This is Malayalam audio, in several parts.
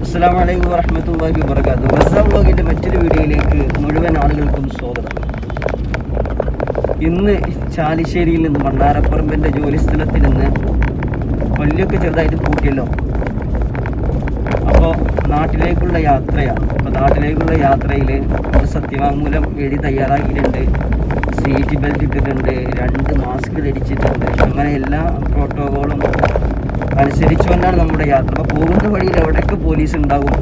അസ്സലാമു അലൈക്കും വറഹ്മത്തുള്ളാഹി വബറകാതുഹു. റസാ വ്ലോഗിൻ്റെ മറ്റൊരു വീഡിയോയിലേക്ക് മുഴുവൻ ആളുകൾക്കും സ്വാഗതം. ഇന്ന് ചാലിശ്ശേരിയിൽ നിന്ന് മണ്ണാരപ്പറമ്പിൻ്റെ ജോലി സ്ഥലത്തിൽ നിന്ന് പള്ളിയൊക്കെ ചെറുതായിട്ട് കൂട്ടിയല്ലോ. അപ്പോൾ നാട്ടിലേക്കുള്ള യാത്രയാണ്. അപ്പോൾ നാട്ടിലേക്കുള്ള യാത്രയിൽ സത്യവാങ്മൂലം എഴുതി തയ്യാറാക്കിയിട്ടുണ്ട്, സീറ്റ് ബെൽറ്റ് ഇട്ടിട്ടുണ്ട്, 2 മാസ്ക് ധരിച്ചിട്ടുണ്ട്. അങ്ങനെ എല്ലാ പ്രോട്ടോകോളും അനുസരിച്ചുകൊണ്ടാണ് നമ്മുടെ യാത്ര. അപ്പോൾ പോകുന്ന വഴിയിൽ എവിടെയൊക്കെ പോലീസ് ഉണ്ടാകും,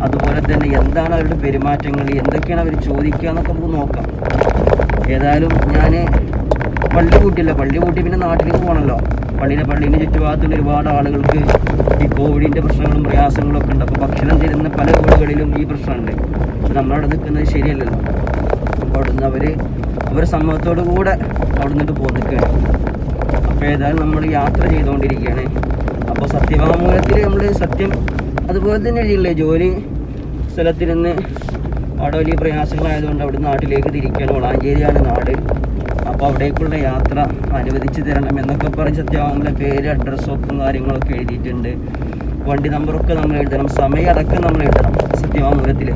അതുപോലെ തന്നെ എന്താണ് അവരുടെ പെരുമാറ്റങ്ങൾ, എന്തൊക്കെയാണ് അവർ ചോദിക്കുക എന്നൊക്കെ നമുക്ക് നോക്കാം. ഏതായാലും ഞാൻ പള്ളി കൂട്ടി പിന്നെ നാട്ടിലേക്ക് പോകണമല്ലോ. പള്ളീൻ്റെ ചുറ്റുഭാഗത്തുള്ള ഒരുപാട് ആളുകൾക്ക് ഈ കോവിഡിൻ്റെ പ്രശ്നങ്ങളും പ്രയാസങ്ങളും ഒക്കെ ഉണ്ട്. അപ്പോൾ ഭക്ഷണം തരുന്ന പല വീടുകളിലും ഈ പ്രശ്നമുണ്ട്. നമ്മളവിടെ നിൽക്കുന്നത് ശരിയല്ലല്ലോ. അപ്പോൾ അവിടുന്ന് അവർ സമ്മതത്തോടു കൂടെ അവിടെ നിന്നിട്ട് പോന്നിക്കുകയാണ്. അപ്പോൾ ഏതായാലും നമ്മൾ യാത്ര ചെയ്തുകൊണ്ടിരിക്കുകയാണ്. അപ്പോൾ സത്യവാങ്മൂലത്തിൽ നമ്മൾ സത്യം അതുപോലെ തന്നെ എഴുതിയില്ലേ, ജോലി സ്ഥലത്തിൽ നിന്ന് അവിടെ വലിയ പ്രയാസങ്ങളായതുകൊണ്ട് അവിടെ നാട്ടിലേക്ക് തിരിക്കുകയാണ്. വളാഞ്ചേരിയാണ് നാട്. അപ്പോൾ അവിടേക്കുള്ള യാത്ര അനുവദിച്ച് തരണം എന്നൊക്കെ പറഞ്ഞ് സത്യവാങ്മൂലം പേര്, അഡ്രസ്സൊക്കെ കാര്യങ്ങളൊക്കെ എഴുതിയിട്ടുണ്ട്. വണ്ടി നമ്പറൊക്കെ നമ്മൾ എഴുതണം, സമയമടക്കം നമ്മൾ എഴുതണം സത്യവാങ്മൂലത്തിൽ.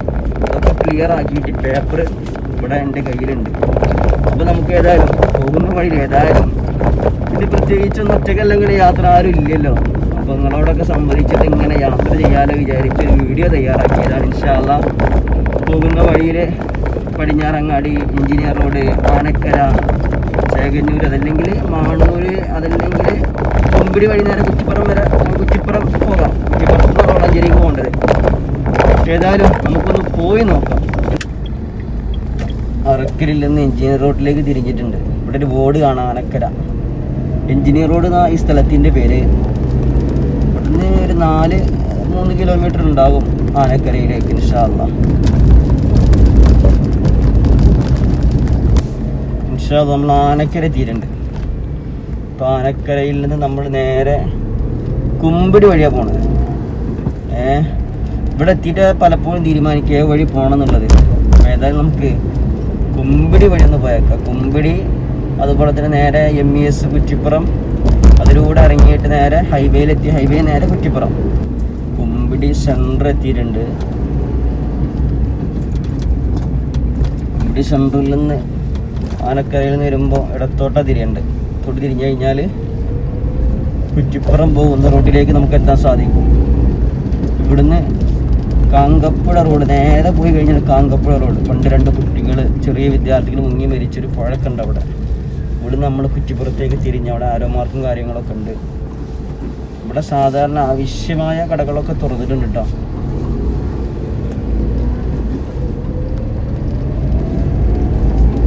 അതൊക്കെ ക്ലിയർ ആക്കിയിട്ട് പേപ്പർ ഇവിടെ എൻ്റെ കയ്യിലുണ്ട്. അപ്പോൾ നമുക്ക് ഏതായാലും പോകുന്ന വഴിയിൽ ഏതായാലും ഇത് പ്രത്യേകിച്ചൊന്നും ഒറ്റക്കല്ലെങ്കിൽ യാത്ര ആരും ഇല്ലല്ലോ. അപ്പോൾ നിങ്ങളോടൊക്കെ സംബന്ധിച്ചിട്ട് ഇങ്ങനെ യാത്ര ചെയ്യാനോ വിചാരിച്ചൊരു വീഡിയോ തയ്യാറാക്കിയതാണ്. ഇൻഷാ അല്ലാഹ് പോകുന്ന വഴിയിൽ പടിഞ്ഞാറങ്ങാടി, എഞ്ചിനീയർ റോഡ്, ആനക്കര, ചേകന്നൂർ, അതല്ലെങ്കിൽ മാണൂർ, അതല്ലെങ്കിൽ കൊമ്പിടി വഴി നേരെ കുറ്റിപ്പുറം പോകാം. കുറ്റിപ്പുറത്തുനിന്ന് വളാഞ്ചേരിക്ക് പോകേണ്ടത്. ഏതായാലും നമുക്കൊന്ന് പോയി നോക്കാം. അറക്കലിൽ നിന്ന് എഞ്ചിനീയർ റോഡിലേക്ക് തിരിഞ്ഞിട്ടുണ്ട്. ഇവിടെ ഒരു ബോർഡ് കാണാം, ആനക്കര എഞ്ചിനീയർ റോഡ് എന്നാ ഈ സ്ഥലത്തിൻ്റെ പേര്. ഇവിടുന്ന് ഒരു 3 കിലോമീറ്റർ ഉണ്ടാകും ആനക്കരയിലേക്ക് ഇൻഷാ അല്ലാഹ്. നമ്മൾ ആനക്കര എത്തിയിട്ടുണ്ട്. അപ്പോൾ ആനക്കരയിൽ നിന്ന് നമ്മൾ നേരെ കുമ്പിടി വഴിയാണ് പോണത്. ഇവിടെ എത്തിയിട്ട് പലപ്പോഴും തീരുമാനിക്കുക വഴി പോകണം എന്നുള്ളത്. ഏതായാലും നമുക്ക് കുമ്പിടി വഴി ഒന്ന് പോയേക്കാം. കുമ്പിടി, അതുപോലെ തന്നെ നേരെ MES കുറ്റിപ്പുറം, അതിലൂടെ ഇറങ്ങിയിട്ട് നേരെ ഹൈവേയിലെത്തി. ഹൈവേ നേരെ കുറ്റിപ്പുറം. കുമ്പിടി സെൻറ്റർ എത്തിയിട്ടുണ്ട്. കുമ്പിടി സെൻറ്ററിൽ നിന്ന് ആനക്കരയിൽ നിന്ന് വരുമ്പോൾ ഇടത്തോട്ടാണ് തിരിയുണ്ട്. തൊട്ട് തിരിഞ്ഞു കഴിഞ്ഞാൽ കുറ്റിപ്പുറം പോകുന്ന റോഡിലേക്ക് നമുക്ക് എത്താൻ സാധിക്കും. ഇവിടുന്ന് കാങ്കപ്പുഴ റോഡ് നേരെ പോയി കഴിഞ്ഞാൽ കാങ്കപ്പുഴ റോഡ്. പണ്ട് 2 കുട്ടികൾ, ചെറിയ വിദ്യാർത്ഥികൾ മുങ്ങി മരിച്ചൊരു പുഴയൊക്കെ ഉണ്ട് അവിടെ. ഇവിടുന്ന് നമ്മൾ കുറ്റിപ്പുറത്തേക്ക് തിരിഞ്ഞ് അവിടെ ആരോ മാർക്കും കാര്യങ്ങളൊക്കെ ഉണ്ട്. ഇവിടെ സാധാരണ ആവശ്യമായ കടകളൊക്കെ തുറന്നിട്ടുണ്ട് കേട്ടോ.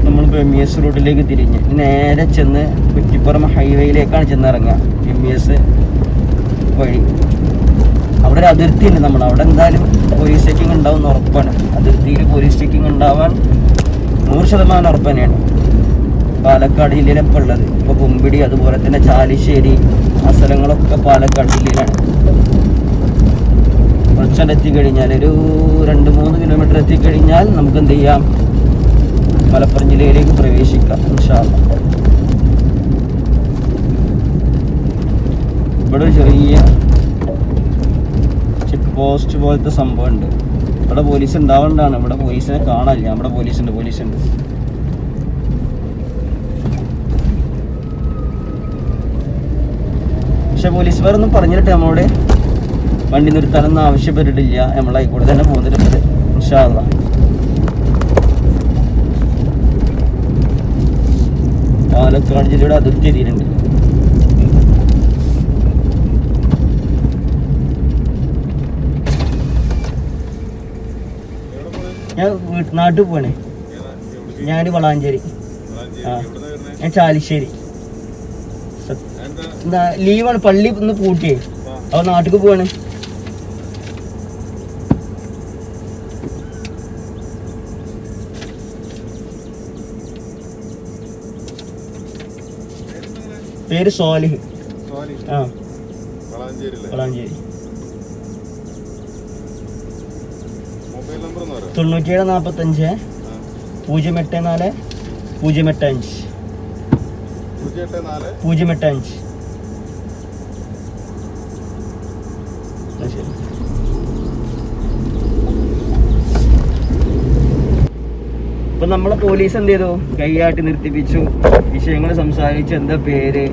നമ്മളിപ്പോൾ MES റോഡിലേക്ക് തിരിഞ്ഞ് നേരെ ചെന്ന് കുറ്റിപ്പുറം ഹൈവേയിലേക്കാണ് ചെന്നിറങ്ങുക. MES വഴി അവിടെ ഒരു അതിർത്തി ഉണ്ട്. നമ്മൾ അവിടെ എന്തായാലും പോലീസ് ചെക്കിങ് ഉണ്ടാവും എന്ന് ഉറപ്പാണ്. അതിർത്തിയിൽ പോലീസ് ചെക്കിങ് ഉണ്ടാവാൻ 100% ഉറപ്പ് തന്നെയാണ്. പാലക്കാട് ജില്ലയിലാണ് ഇപ്പോൾ ഉള്ളത്. ഇപ്പോൾ കുമ്പിടി, അതുപോലെ തന്നെ ചാലിശ്ശേരി, ആ സ്ഥലങ്ങളൊക്കെ പാലക്കാട് ജില്ലയിലാണ്. കുറച്ചവിടെ എത്തിക്കഴിഞ്ഞാൽ ഒരു 2-3 കിലോമീറ്റർ എത്തിക്കഴിഞ്ഞാൽ നമുക്ക് എന്ത് ചെയ്യാം, മലപ്പുറം ജില്ലയിലേക്ക് പ്രവേശിക്കാം ഇൻഷാ അല്ലാഹ്. ഇവിടെ ഒരു ചെറിയ ചെക്ക് പോസ്റ്റ് പോലത്തെ സംഭവം ഉണ്ട്. ഇവിടെ പോലീസ് ഉണ്ടാവേണ്ടതാണ്. ഇവിടെ പോലീസിനെ കാണാനില്ല. നമ്മുടെ പോലീസുണ്ട്. പക്ഷെ പോലീസുകാരൊന്നും പറഞ്ഞിട്ട് നമ്മളോട് വണ്ടി നിർത്താനൊന്നും ആവശ്യപ്പെട്ടിട്ടില്ല. നമ്മളായിക്കൂടെ തന്നെ പോകുന്നിട്ടുണ്ട് ഇൻഷാ അല്ലാഹ്. പാലക്കാട് ജില്ലയുടെ അതിർത്തി എത്തിയിട്ടുണ്ട്. ഞാൻ നാട്ടിൽ പോണേ. ഞാൻ വളാഞ്ചേരി. ഞാൻ ചാലിശ്ശേരി. എന്താ ലീവാണ്, പള്ളി ഒന്ന് പൂട്ടിയേ. അപ്പോൾ നാട്ടിലേക്ക് പോവാണ്. പേര് സ്വാലിഹ്. വളാഞ്ചേരി. 9745 084 085 085. ശരി. ഇപ്പൊ നമ്മളെ പോലീസ് എന്ത് ചെയ്തു? കൈയാട്ടി നിർത്തിപ്പിച്ചു, വിഷയങ്ങൾ സംസാരിച്ചു, എന്താ പേര്,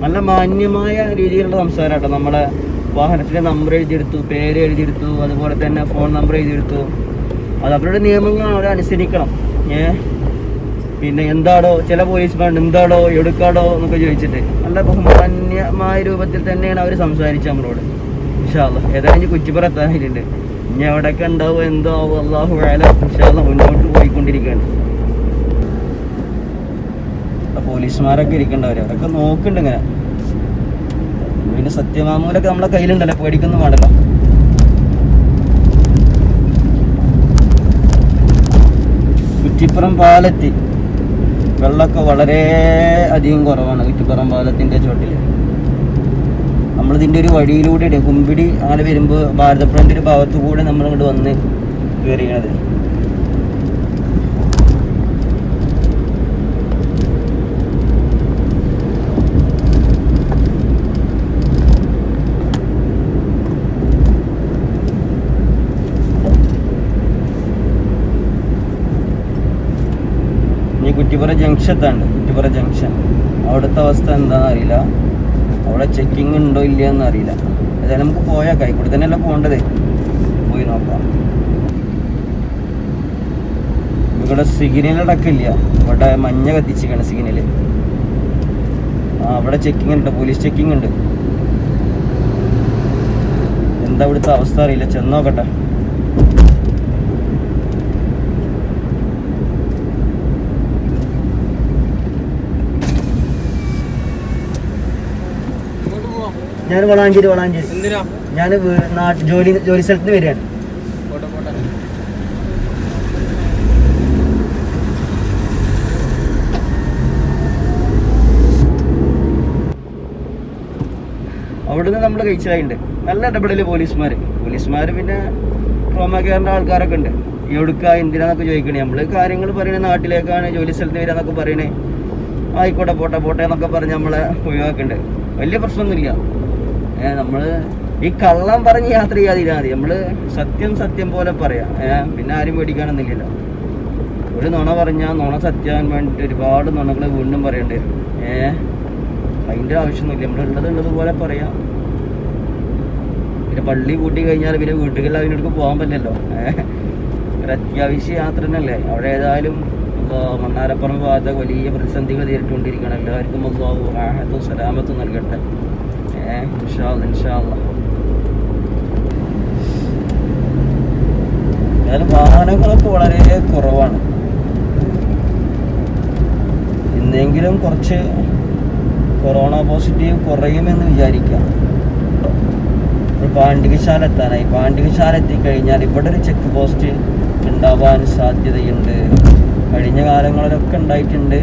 നല്ല മാന്യമായ രീതിയിലുള്ള സംസാരമാട്ടോ. നമ്മളെ വാഹനത്തിന്റെ നമ്പർ എഴുതിയെടുത്തു, പേര് എഴുതിയെടുത്തു, അതുപോലെ തന്നെ ഫോൺ നമ്പർ എഴുതിയെടുത്തു. അത് അവരുടെ നിയമങ്ങൾ അവരെ അനുസരിക്കണം. പിന്നെ എന്താടോ, ചില പോലീസുമാരുണ്ട് എന്താടോ എടുക്കാടോ എന്നൊക്കെ ചോദിച്ചിട്ട് നല്ല ബഹുമാന്യമായ രൂപത്തിൽ തന്നെയാണ് അവർ സംസാരിച്ചത് നമ്മളോട്. ഇൻഷാ അല്ലാഹ് ഏതായാലും കുറ്റിപ്പുറത്തായിട്ടുണ്ട്. ഇനി എവിടെയൊക്കെ ഉണ്ടാവും എന്തോ അല്ലാഹു അഅലം. ഇൻഷാ അല്ലാഹ് മുന്നോട്ട് പോയിക്കൊണ്ടിരിക്കുകയാണ്. പോലീസുമാരൊക്കെ ഇരിക്കേണ്ടവർ അവരൊക്കെ നോക്കുന്നുണ്ട് ഇങ്ങനെ. പിന്നെ സത്യമാമൂലൊക്കെ നമ്മളെ കയ്യിലുണ്ടല്ലോ, പേടിക്കൊന്നും വേണ്ടല്ലോ. കുറ്റിപ്പുറം പാലത്തി വെള്ളമൊക്കെ വളരെ അധികം കുറവാണ്. കുറ്റിപ്പുറം പാലത്തിൻ്റെ ചോട്ടിൽ നമ്മളിതിൻ്റെ ഒരു വഴിയിലൂടെ കുമ്പിടി അങ്ങനെ വരുമ്പോൾ ഭാരതപ്പുഴൻ്റെ ഒരു ഭാഗത്തു കൂടെ നമ്മളിങ്ങോട്ട് വന്ന് കയറിയത്. കുറ്റിപ്പുറ ജംഗ്ഷത്താണ്. കുറ്റിപ്പുറ ജംഗ്ഷൻ അവിടുത്തെ അവസ്ഥ എന്താണെന്ന് അറിയില്ല. അവിടെ ചെക്കിങ് ഉണ്ടോ ഇല്ലയെന്ന് അറിയില്ല. ഏതായാലും നമുക്ക് പോയാൽ കൈക്കൂടി തന്നെയല്ല പോകേണ്ടത്, പോയി നോക്കാം. ഇവിടെ സിഗ്നലടക്കം ഇല്ല. ഇവിടെ മഞ്ഞ കത്തിച്ചിരിക്കുകയാണ് സിഗ്നല്. അവിടെ ചെക്കിങ് ഉണ്ട്, പോലീസ് ചെക്കിങ് ഉണ്ട്. എന്താ ഇവിടുത്തെ അവസ്ഥ അറിയില്ല, ചെന്നോക്കട്ടെ. ഞാൻ വളാഞ്ചേരി. ഞാൻ ജോലി സ്ഥലത്ത് വരികയാണ്. അവിടുന്ന് നമ്മൾ കഴിച്ചതായിട്ടുണ്ട്. നല്ല ഇടപെടൽ പോലീസുമാർ. പിന്നെ ട്രോമ കെയറിൻ്റെ ആൾക്കാരൊക്കെ ഉണ്ട്. എവിടുക്കാ എന്തിനാന്നൊക്കെ ചോദിക്കണേ. നമ്മൾ കാര്യങ്ങൾ പറയണേ, നാട്ടിലേക്കാണ് ജോലി സ്ഥലത്ത് വരിക എന്നൊക്കെ പറയണേ. ആയിക്കോട്ടെ പോട്ടെ എന്നൊക്കെ പറഞ്ഞ് നമ്മളെ ഒഴിവാക്കുന്നുണ്ട്. വലിയ പ്രശ്നമൊന്നുമില്ല. നമ്മൾ ഈ കള്ളം പറഞ്ഞ് യാത്ര ചെയ്യാതിരുന്നാൽ മതി. നമ്മൾ സത്യം പോലെ പറയാം. പിന്നെ ആരും പേടിക്കാനൊന്നുമില്ലല്ലോ. ഒരു നുണ പറഞ്ഞാൽ നുണ സത്യാൻ വേണ്ടിയിട്ട് ഒരുപാട് നുണകൾ വീണ്ടും പറയണ്ടേ. അതിൻ്റെ ആവശ്യമൊന്നുമില്ല. നമ്മളുള്ളതുപോലെ പറയാം. പിന്നെ പള്ളി കൂട്ടി കഴിഞ്ഞാൽ പിന്നെ വീട്ടുകളിൽ അതിനടുക്ക് പോകാൻ പറ്റില്ലല്ലോ. ഒരു അത്യാവശ്യ യാത്ര തന്നെയല്ലേ. അവിടെ ഏതായാലും മണ്ണാരപ്പുറം ഭാഗത്ത് വലിയ പ്രതിസന്ധികൾ നേരിട്ടുകൊണ്ടിരിക്കുകയാണ്. എല്ലാവർക്കും അല്ലാഹു റാഹത്തും സലാമത്തും നൽകട്ടെ. ഇൻഷാ അല്ലാഹ്. ഏതായാലും വാഹനങ്ങളൊക്കെ വളരെ കുറവാണ്. ഇന്നെങ്കിലും കുറച്ച് കൊറോണ പോസിറ്റീവ് കുറയുമെന്ന് വിചാരിക്കാം. ഒരു പാണ്ഡികശാല എത്താനായി. പാണ്ഡികശാല എത്തിക്കഴിഞ്ഞാൽ ഇവിടെ ഒരു ചെക്ക് പോസ്റ്റ് ഉണ്ടാവാൻ സാധ്യതയുണ്ട്. കഴിഞ്ഞ കാലങ്ങളിലൊക്കെ ഉണ്ടായിട്ടുണ്ട്,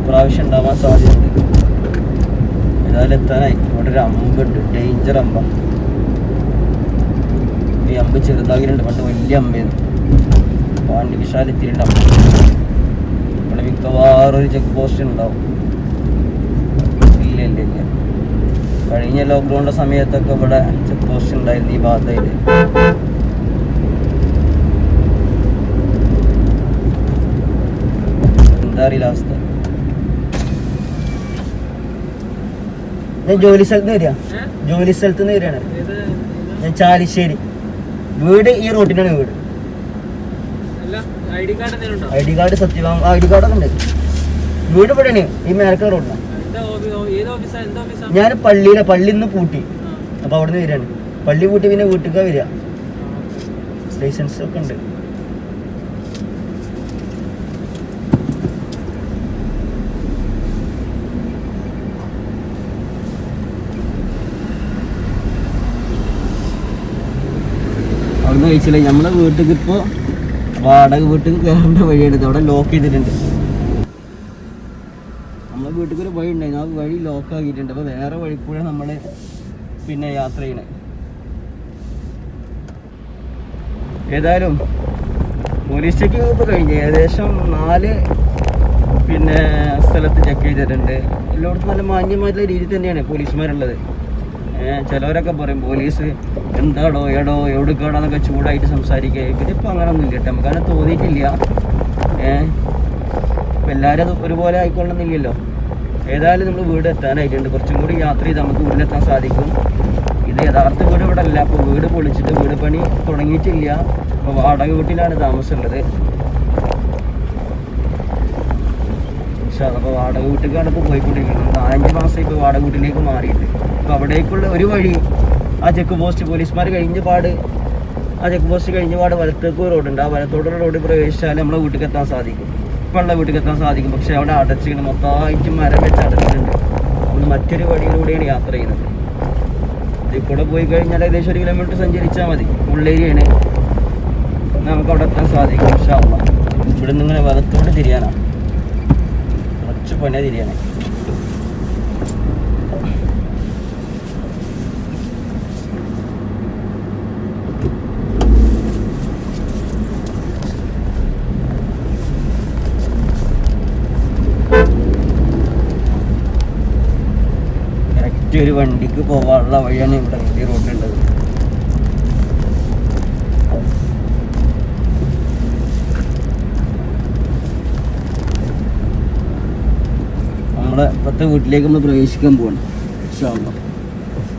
പ്രാവശ്യം ഉണ്ടാവാൻ സാധ്യതയുണ്ട്. ഏതായാലും എത്താനായി. ഇവിടെ ഒരു അമ്പുണ്ട്, ഡേഞ്ചർ അമ്പ. ഈ അമ്പ് ചെറുതാകിലുണ്ട്, പണ്ട് വലിയ അമ്പയായിരുന്നു. പാണ്ഡികശാല എത്തിയിട്ടുണ്ട് അമ്പ. ഇവിടെ മിക്കവാറും ഒരു ചെക്ക് പോസ്റ്റ് ഉണ്ടാവും. ഇല്ല കഴിഞ്ഞ ലോക്ക്ഡൗണിൻ്റെ സമയത്തൊക്കെ ഇവിടെ ചെക്ക് പോസ്റ്റ് ഉണ്ടായിരുന്നു ഈ ഭാഗത്തായിട്ട്. എന്താ അറിയില്ല അവസ്ഥ. ഞാൻ ജോലി സ്ഥലത്ത് നിന്ന് വരികയാണ്. ഞാൻ ചാലിശ്ശേരി. വീട് ഈ റോട്ടിനാണ് വീട്. ഐ ഡി കാർഡ് സത്യവാം ഐ ഡി കാർഡൊക്കെ ഉണ്ട്. വീട് ഇവിടെയാണ്, ഈ മേലക്കൽ റോഡിനാണ്. ഞാൻ പള്ളിന്ന് പൂട്ടി. അപ്പൊ അവിടെ നിന്ന് വരികയാണ്. പള്ളി പൂട്ടി പിന്നെ വീട്ടിൽ വരിക. ലൈസൻസ് ഒക്കെ ഉണ്ട്. അവിടുന്ന് കഴിച്ചില്ല. നമ്മളെ വീട്ടിൽ ഇപ്പോൾ വാടക വീട്ടിൽ കയറേണ്ട വഴിയാണ്. അവിടെ ലോക്ക് ചെയ്തിട്ടുണ്ട്. നമ്മളെ വീട്ടിൽ ഒരു വഴി ഉണ്ടായിരുന്നു, ആ വഴി ലോക്ക് ആക്കിയിട്ടുണ്ട്. അപ്പോൾ വേറെ വഴി കൂടെ നമ്മൾ പിന്നെ യാത്ര ചെയ്യണേ. ഏതായാലും പോലീസ് ചെക്കിങ് ഇപ്പോൾ കഴിഞ്ഞ് ഏകദേശം 4 സ്ഥലത്ത് ചെക്ക് ചെയ്തിട്ടുണ്ട്. എല്ലായിടത്തും നല്ല മാന്യമായിട്ടുള്ള രീതിയിൽ തന്നെയാണ് പോലീസുമാരുള്ളത്. ചിലവരൊക്കെ പറയും പോലീസ് എന്താടോ എവിടേക്കാടോന്നൊക്കെ ചൂടായിട്ട് സംസാരിക്കുക. ഇവരിപ്പോൾ അങ്ങനൊന്നും ഇല്ല കേട്ടോ, നമുക്ക് അങ്ങനെ തോന്നിയിട്ടില്ല. ഇപ്പം എല്ലാവരും അത് ഒരുപോലെ ആയിക്കൊള്ളുന്നില്ലല്ലോ. ഏതായാലും നമ്മൾ വീട് എത്താനായിട്ടുണ്ട്. കുറച്ചും കൂടി യാത്ര ചെയ്ത് നമുക്ക് വീട്ടിലെത്താൻ സാധിക്കും. ഇത് യഥാർത്ഥ വീട് ഇവിടെ അല്ല. അപ്പോൾ വീട് പൊളിച്ചിട്ട് വീട് പണി തുടങ്ങിയിട്ടില്ല. അപ്പോൾ വാടക വീട്ടിലാണ് താമസമുള്ളത്. അപ്പോൾ വാടക വീട്ടിലേക്കാണ് ഇപ്പോൾ പോയിക്കൊണ്ടിരിക്കുന്നത്. 5 മാസം ഇപ്പോൾ വാടക വീട്ടിലേക്ക് മാറിയിട്ട്. അപ്പോൾ അവിടേക്കുള്ള ഒരു വഴി ആ ചെക്ക് പോസ്റ്റ് പോലീസുമാർ കഴിഞ്ഞ പാട് വലത്തേക്ക് റോഡുണ്ട്. ആ വലത്തോടുള്ള റോഡ് പ്രവേശിച്ചാൽ നമ്മളെ വീട്ടിൽ എത്താൻ സാധിക്കും. ഇപ്പോൾ ഉള്ള വീട്ടിൽ എത്താൻ സാധിക്കും. പക്ഷേ അവിടെ അടച്ചിങ്ങനെ മൊത്തമായിട്ട് മരം വെച്ച് അടച്ചിട്ടുണ്ട്. നമ്മൾ മറ്റൊരു വഴിയിലൂടെയാണ് യാത്ര ചെയ്യുന്നത്. ഇതിൽ കൂടെ പോയി കഴിഞ്ഞാൽ ഏകദേശം 1 കിലോമീറ്റർ സഞ്ചരിച്ചാൽ മതി. ഉള്ളേരിയാണ്. നമുക്ക് അവിടെ എത്താൻ സാധിക്കും ഇൻഷാ അല്ലാഹ്. ഇവിടെ നിന്ന് ഇങ്ങനെ വലത്തോട്ട് തിരിയാനാണ്, കുറച്ച് പണി തിരിയാനാണ്. കറക്റ്റ് ഒരു വണ്ടിക്ക് പോകാനുള്ള വഴിയാണ് ഇവിടെ വലിയ റോഡുള്ളത്. നമ്മളെ ഇപ്പോഴത്തെ വീട്ടിലേക്ക് നമ്മൾ പ്രവേശിക്കാൻ പോകണം ഇൻഷാ അല്ലാഹ്.